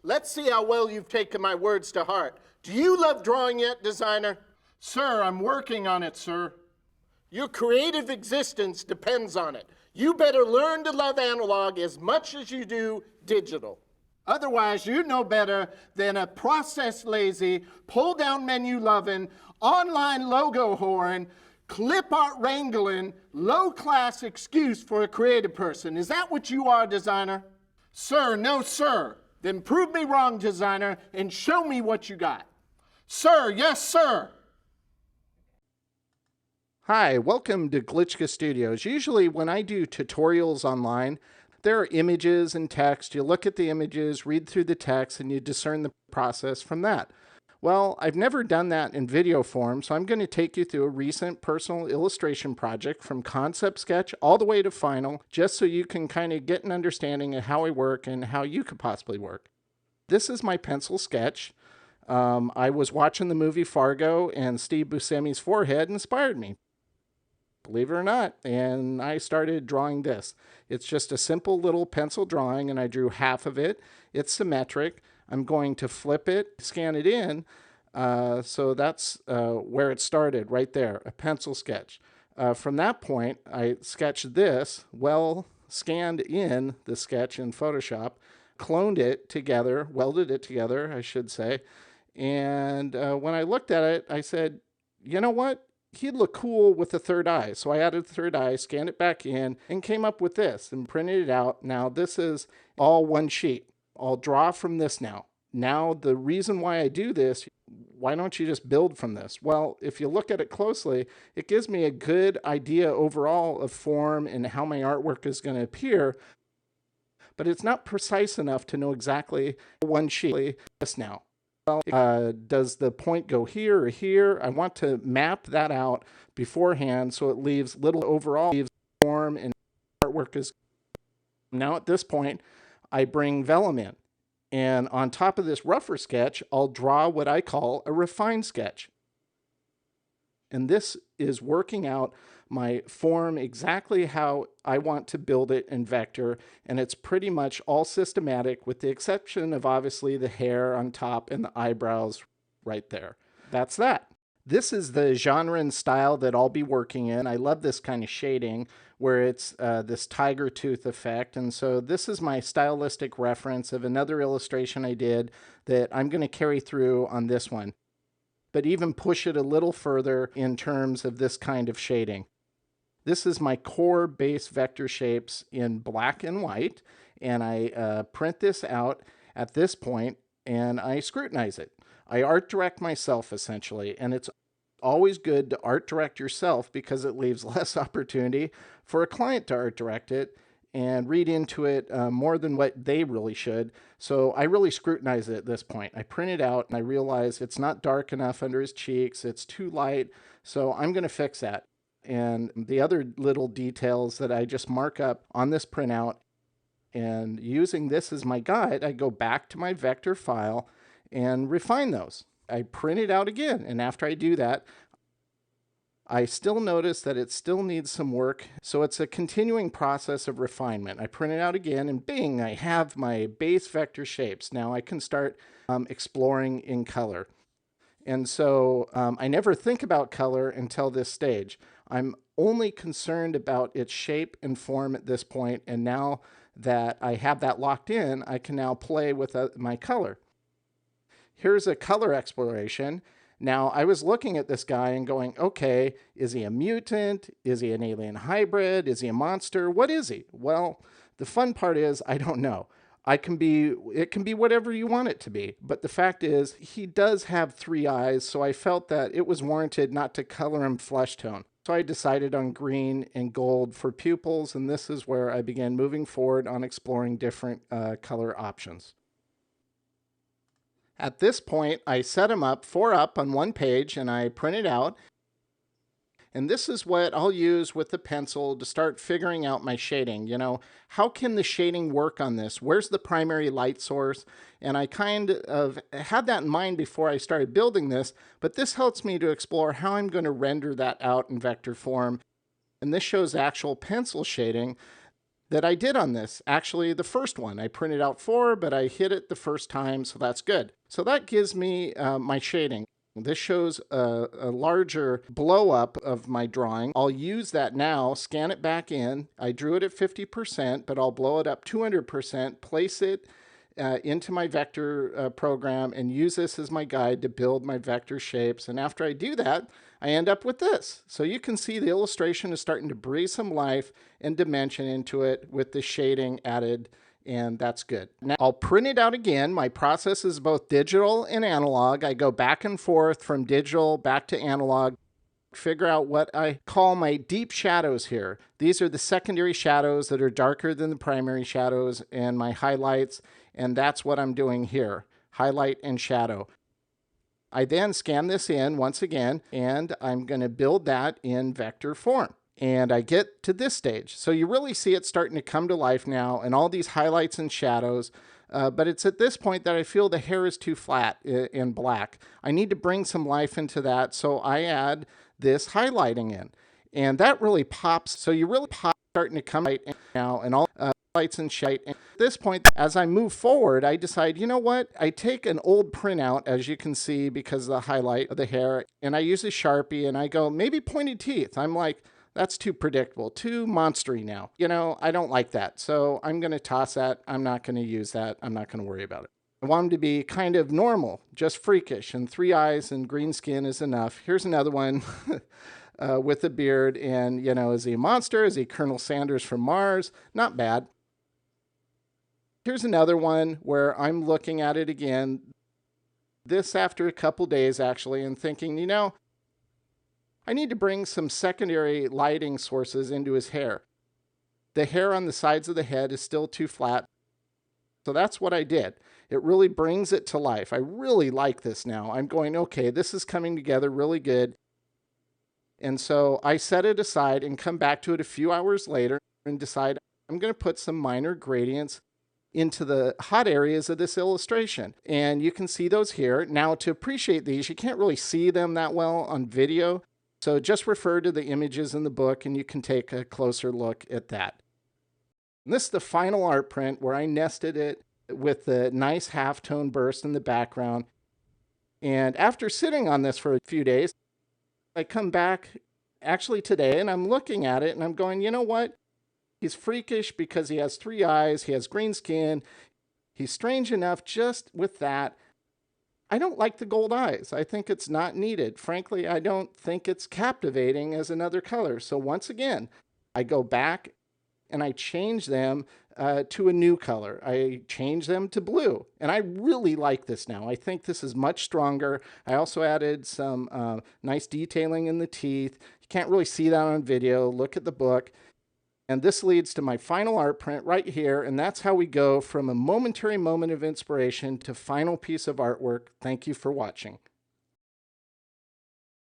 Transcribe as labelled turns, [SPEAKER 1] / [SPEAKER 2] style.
[SPEAKER 1] Let's see how well you've taken my words to heart. Do you love drawing yet, designer?
[SPEAKER 2] Sir, I'm working on it, sir.
[SPEAKER 1] Your creative existence depends on it. You better learn to love analog as much as you do digital.
[SPEAKER 2] Otherwise, you know better than a process lazy, pull down menu loving, online logo whoring, clip art wrangling, low class excuse for a creative person. Is that what you are, designer? Sir, no, sir. Then prove me wrong, designer, and show me what you got. Sir, yes, sir.
[SPEAKER 3] Hi, welcome to Glitchka Studios. Usually when I do tutorials online, there are images and text. You look at the images, read through the text, and you discern the process from that. Well, I've never done that in video form, so I'm going to take you through a recent personal illustration project from concept sketch all the way to final, just so you can kind of get an understanding of how I work and how you could possibly work. This is my pencil sketch. I was watching the movie Fargo, and Steve Buscemi's forehead inspired me, believe it or not, and I started drawing this. It's just a simple little pencil drawing, and I drew half of it. It's symmetric. I'm going to flip it, scan it in, so that's where it started, right there, a pencil sketch. From that point, I sketched this, well scanned in the sketch in Photoshop, cloned it together, welded it together, I should say, and when I looked at it, I said, you know what? He'd look cool with the third eye. So I added the third eye, scanned it back in, and came up with this and printed it out. Now this is all one sheet. I'll draw from this now. Now the reason why I do this, why don't you just build from this? Well, if you look at it closely, it gives me a good idea overall of form and how my artwork is going to appear, but it's not precise enough to know exactly one sheet. This now. Does the point go here or here? I want to map that out beforehand so it leaves little overall form and artwork is. Now at this point, I bring vellum in. And on top of this rougher sketch, I'll draw what I call a refined sketch. And this is working out my form exactly how I want to build it in vector, and it's pretty much all systematic with the exception of obviously the hair on top and the eyebrows right there. That's that. This is the genre and style that I'll be working in. I love this kind of shading where it's this tiger tooth effect, and so this is my stylistic reference of another illustration I did that I'm going to carry through on this one, but even push it a little further in terms of this kind of shading. This is my core base vector shapes in black and white, and I print this out at this point and I scrutinize it. I art direct myself essentially, and it's always good to art direct yourself because it leaves less opportunity for a client to art direct it and read into it more than what they really should. So I really scrutinize it at this point. I print it out and I realize it's not dark enough under his cheeks, it's too light, so I'm going to fix that. And the other little details that I just mark up on this printout, and using this as my guide, I go back to my vector file and refine those. I print it out again, and after I do that, I still notice that it still needs some work, so it's a continuing process of refinement. I print it out again, and bing, I have my base vector shapes. Now I can start exploring in color. And so I never think about color until this stage. I'm only concerned about its shape and form at this point, and now that I have that locked in, I can now play with my color. Here's a color exploration. Now, I was looking at this guy and going, okay, is he a mutant? Is he an alien hybrid? Is he a monster? What is he? Well, the fun part is I don't know. It can be whatever you want it to be. But the fact is, he does have 3 eyes, so I felt that it was warranted not to color him flesh tone. So I decided on green and gold for pupils, and this is where I began moving forward on exploring different color options. At this point, I set them up 4 up on one page, and I print it out. And this is what I'll use with the pencil to start figuring out my shading. You know, how can the shading work on this? Where's the primary light source? And I kind of had that in mind before I started building this, but this helps me to explore how I'm going to render that out in vector form. And this shows actual pencil shading that I did on this. Actually, the first one. I printed out 4, but I hit it the first time, so that's good. So that gives me my shading. This shows a larger blow up of my drawing. I'll use that now, scan it back in. I drew it at 50%, but I'll blow it up 200%, place it into my vector program, and use this as my guide to build my vector shapes. And after I do that, I end up with this. So you can see the illustration is starting to breathe some life and dimension into it with the shading added, and that's good. Now I'll print it out again. My process is both digital and analog. I go back and forth from digital back to analog, figure out what I call my deep shadows here. These are the secondary shadows that are darker than the primary shadows, and my highlights, and that's what I'm doing here, highlight and shadow. I then scan this in once again, and I'm going to build that in vector form. And I get to this stage. So you really see it starting to come to life now, and all these highlights and shadows. But it's at this point that I feel the hair is too flat and black. I need to bring some life into that, so I add this highlighting in. And that really pops. So you really pop starting to come right now, and all lights and shite. And at this point, as I move forward, I decide, you know what? I take an old printout, as you can see, because of the highlight of the hair, and I use a Sharpie, and I go, maybe pointed teeth. I'm like, that's too predictable, too monstery now. You know, I don't like that. So I'm going to toss that. I'm not going to use that. I'm not going to worry about it. I want him to be kind of normal, just freakish, and 3 eyes and green skin is enough. Here's another one with a beard, and, you know, is he a monster? Is he Colonel Sanders from Mars? Not bad. Here's another one where I'm looking at it again, this after a couple days actually, and thinking, you know, I need to bring some secondary lighting sources into his hair. The hair on the sides of the head is still too flat. So that's what I did. It really brings it to life. I really like this now. I'm going, okay, this is coming together really good. And so I set it aside and come back to it a few hours later and decide I'm going to put some minor gradients into the hot areas of this illustration. And you can see those here. Now to appreciate these, you can't really see them that well on video. So just refer to the images in the book and you can take a closer look at that. And this is the final art print where I nested it with the nice halftone burst in the background. And after sitting on this for a few days, I come back actually today and I'm looking at it and I'm going, you know what? He's freakish because he has 3 eyes, he has green skin, he's strange enough just with that. I don't like the gold eyes. I think it's not needed. Frankly, I don't think it's captivating as another color. So once again, I go back and I change them to a new color. I change them to blue. And I really like this now. I think this is much stronger. I also added some nice detailing in the teeth. You can't really see that on video. Look at the book. And this leads to my final art print right here, and that's how we go from a momentary moment of inspiration to final piece of artwork. Thank you for watching.